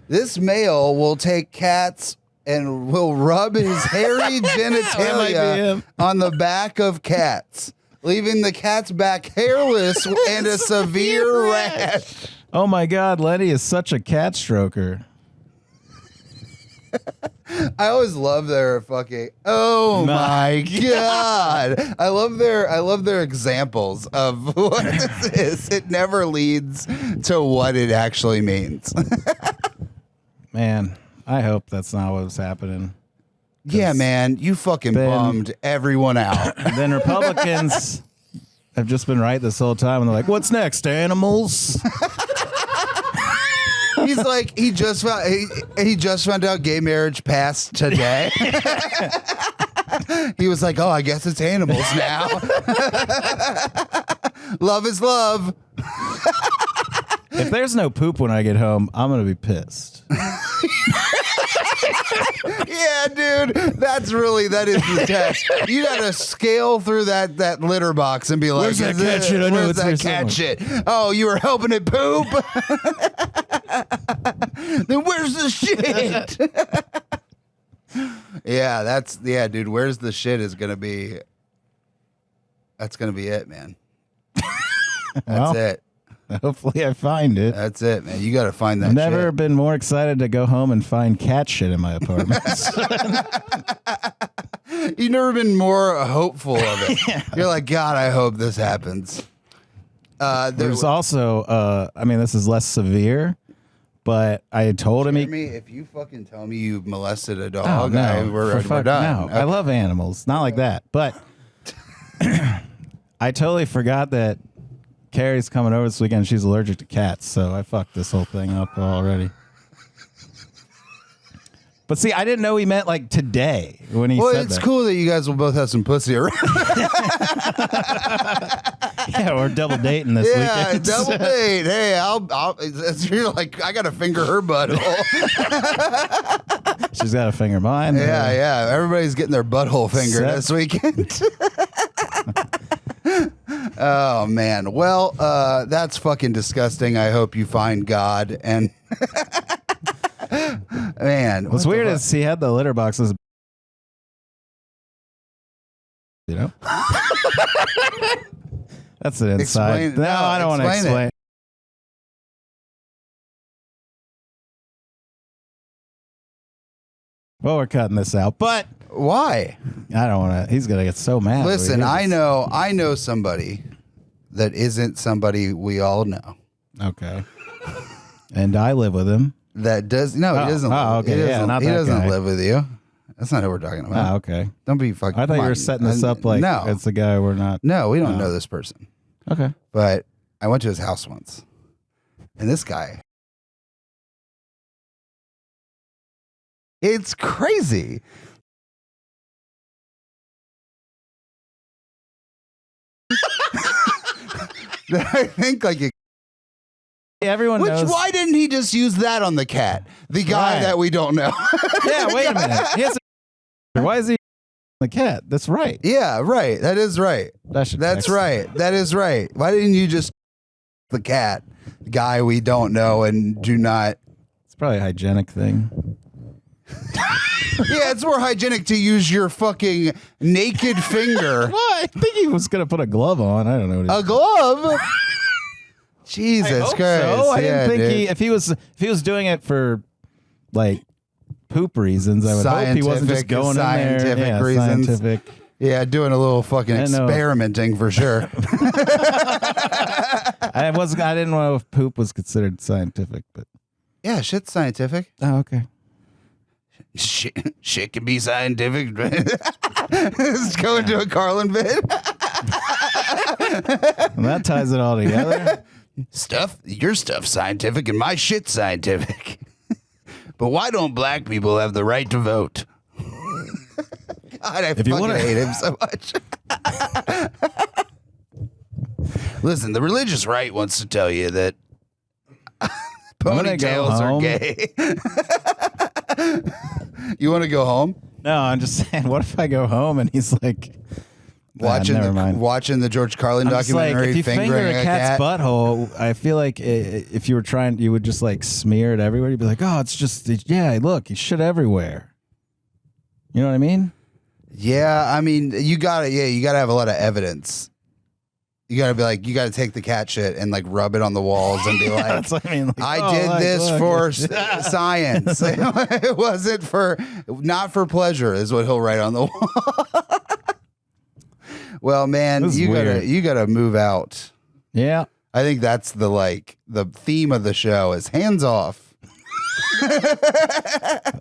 B: This male will take cats and will rub his hairy genitalia on the back of cats, leaving the cat's back hairless and a severe rash.
A: Oh my God, Lenny is such a cat stroker.
B: I always love their fucking. Oh my God! I love their examples of what this is. It never leads to what it actually means.
A: Man, I hope that's not what was happening.
B: Yeah, man, you fucking bummed everyone out.
A: Then Republicans have just been right this whole time, and they're like, "What's next, animals?"
B: He's like, he just found out gay marriage passed today. He was like, oh, I guess it's animals now. Love is love.
A: If there's no poop when I get home, I'm gonna be pissed.
B: Yeah, dude, that is the test. You gotta scale through that litter box and be like,
A: Where's that cat shit? I know
B: where's
A: it's
B: that
A: there
B: cat
A: somewhere.
B: shit? Oh, you were helping it poop? Then where's the shit? Yeah, dude, where's the shit is gonna be. That's gonna be it, man. That's it.
A: Hopefully I find it.
B: That's it, man. You got to find that
A: I've never
B: shit.
A: been more excited to go home and find cat shit in my apartment.
B: You've never been more hopeful of it. Yeah. You're like, God, I hope this happens.
A: There's also, I mean, this is less severe, but I had told him
B: if you fucking tell me you molested a dog, we're done.
A: No.
B: Okay.
A: I love animals. Not like that. But I totally forgot that Carrie's coming over this weekend. She's allergic to cats, so I fucked this whole thing up already. But see, I didn't know he meant like today when he said that.
B: Well, it's cool that you guys will both have some pussy around.
A: Yeah, we're double dating this weekend.
B: Yeah, double date. Hey, you're like, I got to finger her butthole.
A: She's got to finger mine.
B: Yeah. Everybody's getting their butthole fingered this weekend. Oh, man. Well, that's fucking disgusting. I hope you find God. And man,
A: what's weird is he had the litter boxes. You know? That's an inside. No, I don't want to explain. Well, we're cutting this out, but
B: why?
A: I don't want to. He's gonna get so mad.
B: Listen, I know somebody that isn't somebody we all know.
A: Okay. And I live with him.
B: That does he doesn't.
A: Okay,
B: he doesn't
A: guy.
B: live with you. That's not who we're talking about.
A: Okay.
B: Don't be fucking.
A: I thought you were setting this up like it's the guy we're not.
B: No, we don't know this person.
A: Okay.
B: But I went to his house once, and this guy. It's crazy. I think like
A: everyone knows.
B: Why didn't he just use that on the cat? The guy that we don't know.
A: Yeah, wait a minute. Why is he the cat. That's right.
B: Yeah, right. That is right. That's right. That is right. Why didn't you just the cat guy we don't know and do not?
A: It's probably a hygienic thing.
B: Yeah, it's more hygienic to use your fucking naked finger.
A: What? I think he was gonna put a glove on. I don't know.
B: A glove? Jesus Christ!
A: So. I didn't think if he was doing it for like poop reasons, I would hope he wasn't just going in there.
B: Scientific reasons.
A: Scientific.
B: Yeah, doing a little fucking experimenting for sure.
A: I didn't know if poop was considered scientific, but
B: yeah, shit's scientific.
A: Oh, okay.
B: Shit can be scientific. Let's go into a Carlin bit.
A: And that ties it all together.
B: Your stuff's scientific and my shit's scientific. But why don't black people have the right to vote? God, I fucking hate him so much. Listen, the religious right wants to tell you that ponytails are gay. You want to go home?
A: No, I'm just saying, what if I go home and he's like
B: watching the George Carlin documentary,
A: like, if you
B: fingering
A: finger a cat's butthole, I feel like if you were trying, you would just like smear it everywhere. You'd be like, oh, it's just, look, he shit everywhere. You know what I mean?
B: Yeah, I mean, you gotta have a lot of evidence. You gotta be like, you gotta take the cat shit and like rub it on the walls and be like,
A: that's what I mean. Like,
B: I did this for science. It wasn't not for pleasure, is what he'll write on the wall. Well, man, you gotta move out.
A: Yeah,
B: I think that's the theme of the show is hands off.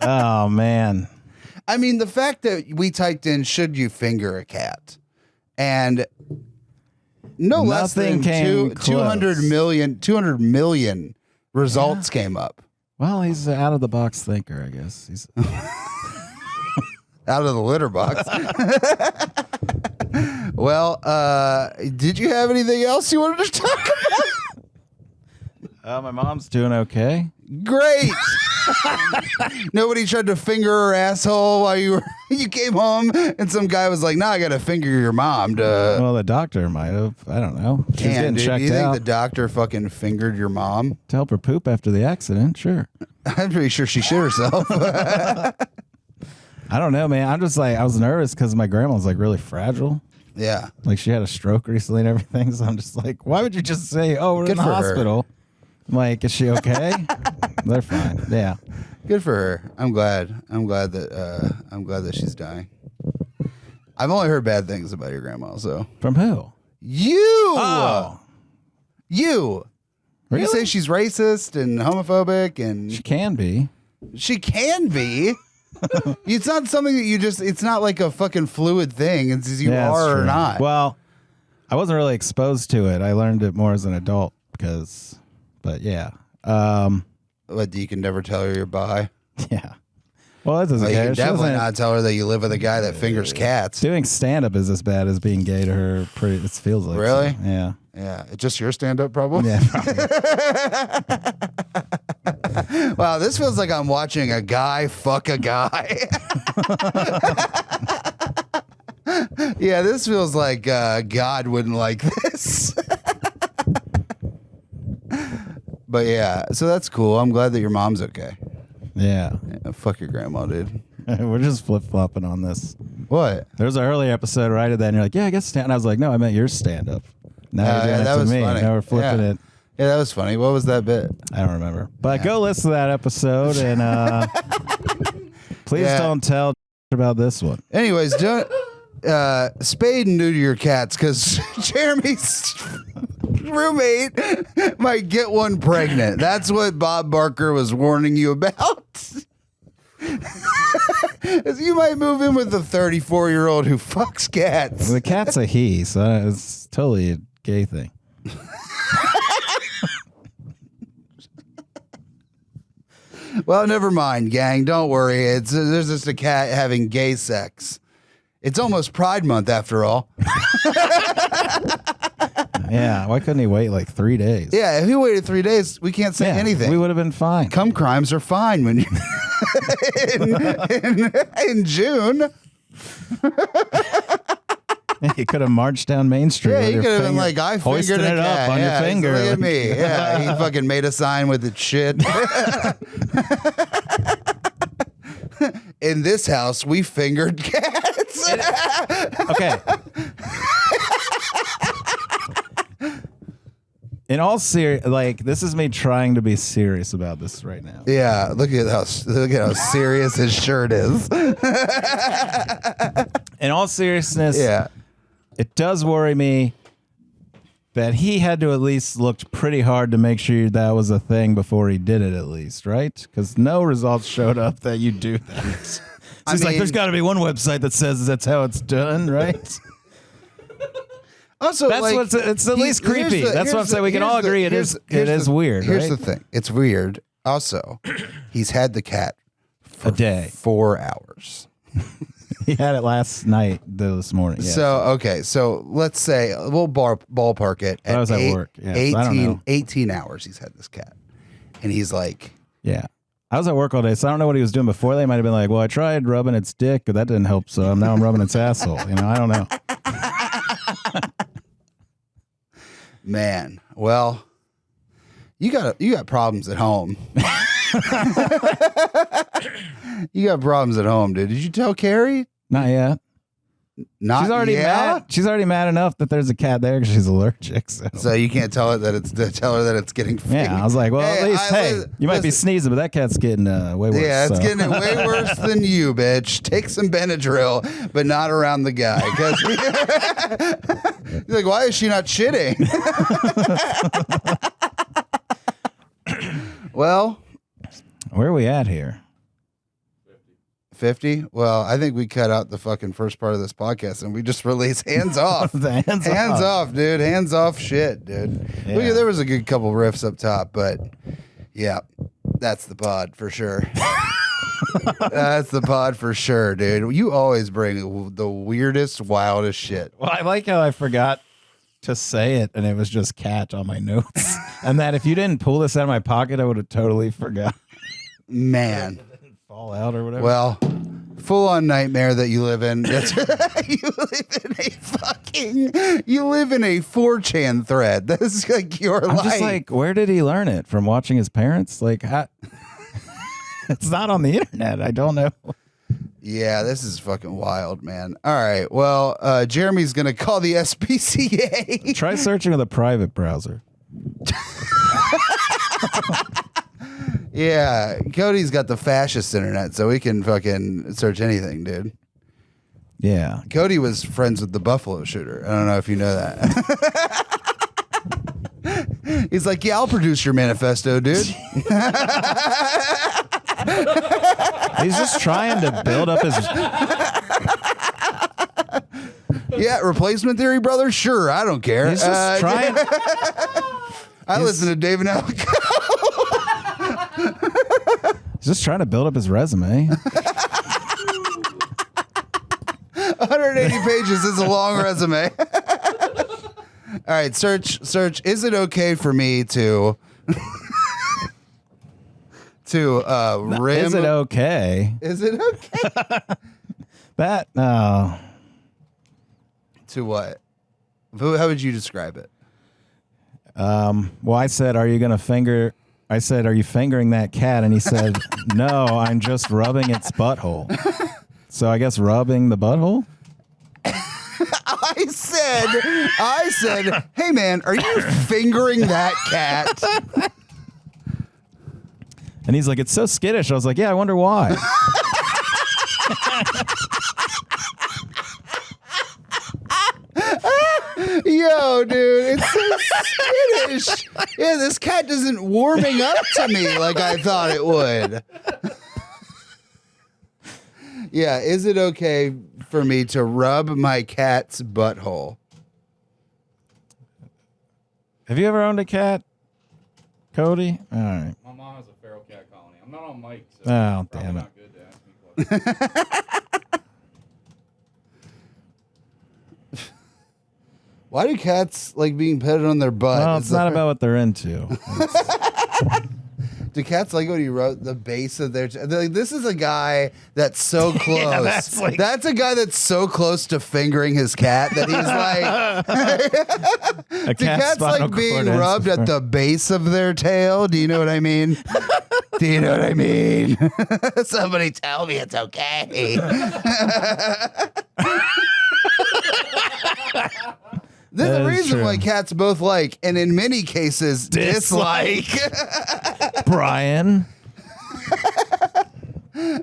A: Oh man.
B: I mean, the fact that we typed in "should you finger a cat," and less than 200 million results came up.
A: Well, he's an out of the box thinker, I guess. He's
B: out of the litter box. Well, did you have anything else you wanted to talk about?
A: My mom's doing okay.
B: Great. Nobody tried to finger her asshole while you came home, and some guy was like, "No, I got to finger your mom."
A: Well, the doctor might have. I don't know. She's getting checked out.
B: Do you think the doctor fucking fingered your mom
A: to help her poop after the accident? Sure.
B: I'm pretty sure she shit herself.
A: I don't know, man. I'm just like, I was nervous because my grandma was like really fragile.
B: Yeah.
A: Like she had a stroke recently and everything. So I'm just like, why would you just say, "Oh, we're in the hospital"? I'm like, is she okay? They're fine. Yeah.
B: Good for her. I'm glad that she's dying. I've only heard bad things about your grandma. So
A: from who?
B: You.
A: Oh.
B: You. Really? You say she's racist and homophobic, and
A: she can be.
B: She can be. It's not something that you just. It's not like a fucking fluid thing. It's you are or not.
A: Well, I wasn't really exposed to it. I learned it more as an adult because. But yeah.
B: But you can never tell her you're bi.
A: Yeah. Well, that doesn't care.
B: You can definitely not tell her that you live with a guy that fingers cats.
A: Doing stand-up is as bad as being gay to her. It feels like.
B: Really?
A: So. Yeah.
B: Yeah. It's just your stand-up problem?
A: Yeah.
B: Wow, this feels like I'm watching a guy fuck a guy. Yeah, this feels like God wouldn't like this. But yeah, so that's cool. I'm glad that your mom's okay.
A: Yeah.
B: Fuck your grandma, dude.
A: We're just flip-flopping on this.
B: What?
A: There was an earlier episode where I did that, and you're like, yeah, I guess stand. And I was like, no, I meant your stand-up. Now you're doing it to me.
B: Funny.
A: Now we're flipping it.
B: Yeah, that was funny. What was that bit?
A: I don't remember. But go listen to that episode, and please don't tell about this one.
B: Anyways, don't spade and neuter your cats, because Jeremy's roommate might get one pregnant. That's what Bob Barker was warning you about. As you might move in with a 34-year-old who fucks cats.
A: The cat's a he, so it's totally a gay thing.
B: Well, never mind, gang. Don't worry. There's just a cat having gay sex. It's almost Pride Month after all.
A: Yeah, why couldn't he wait like 3 days?
B: Yeah, if he waited 3 days, we can't say anything.
A: We would have been fine.
B: Cum crimes are fine when you in June.
A: You could have marched down Main Street.
B: Yeah,
A: with
B: he
A: your
B: could have been
A: finger,
B: like, I
A: hoisting
B: fingered a
A: it up
B: cat.
A: on
B: Yeah,
A: your finger.
B: Look at me. Yeah, he fucking made a sign with its shit. In this house, we fingered cats.
A: Okay. In all like this is me trying to be serious about this right now.
B: Yeah, look at how serious his shirt is.
A: In all seriousness,
B: Yeah.
A: it does worry me that he had to at least looked pretty hard to make sure that was a thing before he did it, at least, right? Because no results showed up that you do that. It's like there's got to be one website that says that's how it's done, right?
B: Also,
A: that's
B: like,
A: what's it's at least creepy. That's what I'm saying. We can all agree it is weird.
B: Here's
A: right?
B: the thing. It's weird. Also, he's had the cat for
A: a day,
B: 4 hours.
A: He had it last night, this morning. Yeah.
B: So let's say we'll ballpark it at
A: I was at work. Yeah,
B: 18,
A: so I don't know.
B: 18 hours he's had this cat. And he's like,
A: yeah. I was at work all day, so I don't know what he was doing before. They might have been like, well, I tried rubbing its dick, but that didn't help, so now I'm rubbing its asshole. I don't know.
B: Man, well, you got problems at home. You got problems at home, dude. Did you tell Carrie?
A: Not yet.
B: Not
A: she's already
B: yet?
A: mad. She's already mad enough that there's a cat there because she's allergic.
B: So you can't tell her that it's getting fingered.
A: Yeah, I was like, well, at least, you might be sneezing, but that cat's getting way worse.
B: Yeah, it's getting way worse than you, bitch. Take some Benadryl, but not around the guy. Because he's like, why is she not shitting? Well,
A: where are we at here?
B: 50? Well, I think we cut out the fucking first part of this podcast and we just release hands off. hands off, dude. Hands off shit, dude.
A: Yeah.
B: Look, there was a good couple riffs up top, but yeah, that's the pod for sure. That's the pod for sure, dude. You always bring the weirdest, wildest shit.
A: Well, I like how I forgot to say it and it was just cat on my notes. And that if you didn't pull this out of my pocket, I would have totally forgot.
B: Man.
A: Fall out or whatever.
B: Well, full on nightmare that you live in. That's, you live in a 4chan thread. That's like your life.
A: I'm just like, where did he learn it? From watching his parents? Like, it's not on the internet. I don't know.
B: Yeah, this is fucking wild, man. All right. Well, Jeremy's going to call the SPCA.
A: Try searching with a private browser.
B: Yeah, Cody's got the fascist internet, so we can fucking search anything, dude.
A: Yeah.
B: Cody was friends with the Buffalo shooter. I don't know if you know that. He's like, yeah, I'll produce your manifesto, dude.
A: He's just trying to build up his...
B: Yeah, replacement theory, brother? Sure, I don't care.
A: He's just trying...
B: I listen to Dave and Alec.
A: He's just trying to build up his resume.
B: 180 pages is a long resume. All right, search. Is it okay for me to rim?
A: Is it okay?
B: Is it okay?
A: That no.
B: To what? How would you describe it?
A: Well, I said, "Are you gonna finger?" I said, "Are you fingering that cat?" And he said, "No, I'm just rubbing its butthole." So I guess rubbing the butthole.
B: I said, hey man, are you fingering that cat?
A: And he's like, "It's so skittish." I was like, "Yeah, I wonder why."
B: Yo, dude, it's so skittish. Yeah, this cat isn't warming up to me like I thought it would. Yeah, is it okay for me to rub my cat's butthole?
A: Have you ever owned a cat, Cody? All right.
C: My mom has a feral cat colony. I'm not on mic, so
A: Oh,
C: it's probably
A: damn it.
C: not good to ask me questions.
B: Why do cats like being petted on their butt?
A: Well, it's not about what they're into.
B: Do cats like when you wrote the base of their? Like, this is a guy that's so close.
A: Yeah,
B: that's a guy that's so close to fingering his cat that he's like.
A: A
B: Do cats like being rubbed at the base of their tail? Do you know what I mean? Do you know what I mean? Somebody tell me it's okay. There's a reason why cats both like, and in many cases, dislike.
A: Brian.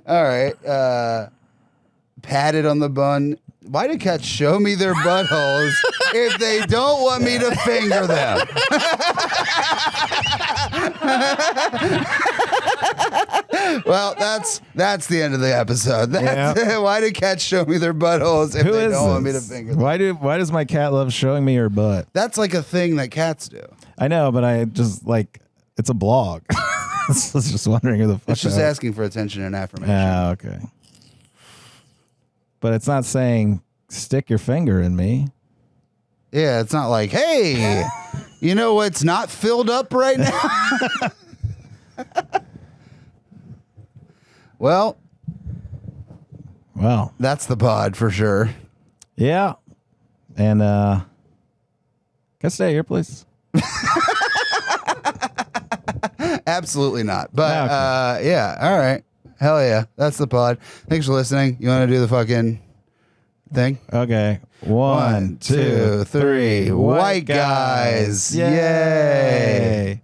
B: All right. Patted on the bun. Why do cats show me their buttholes if they don't want me to finger them? Well, that's the end of the episode. Why do cats show me their buttholes if they don't want me to finger them?
A: Why does my cat love showing me her butt?
B: That's like a thing that cats do.
A: I know, but I just like it's a blog. I was just wondering who the fuck.
B: It's just asking for attention and affirmation.
A: Ah, okay. But it's not saying stick your finger in me.
B: Yeah, it's not like, hey, you know what's not filled up right now? Well, that's the pod for sure.
A: Yeah. And can I stay at your place?
B: Absolutely not. But yeah, all right. Hell yeah. That's the pod. Thanks for listening. You want to do the fucking thing?
A: Okay. 1, 2, 3.
B: White guys. Yay.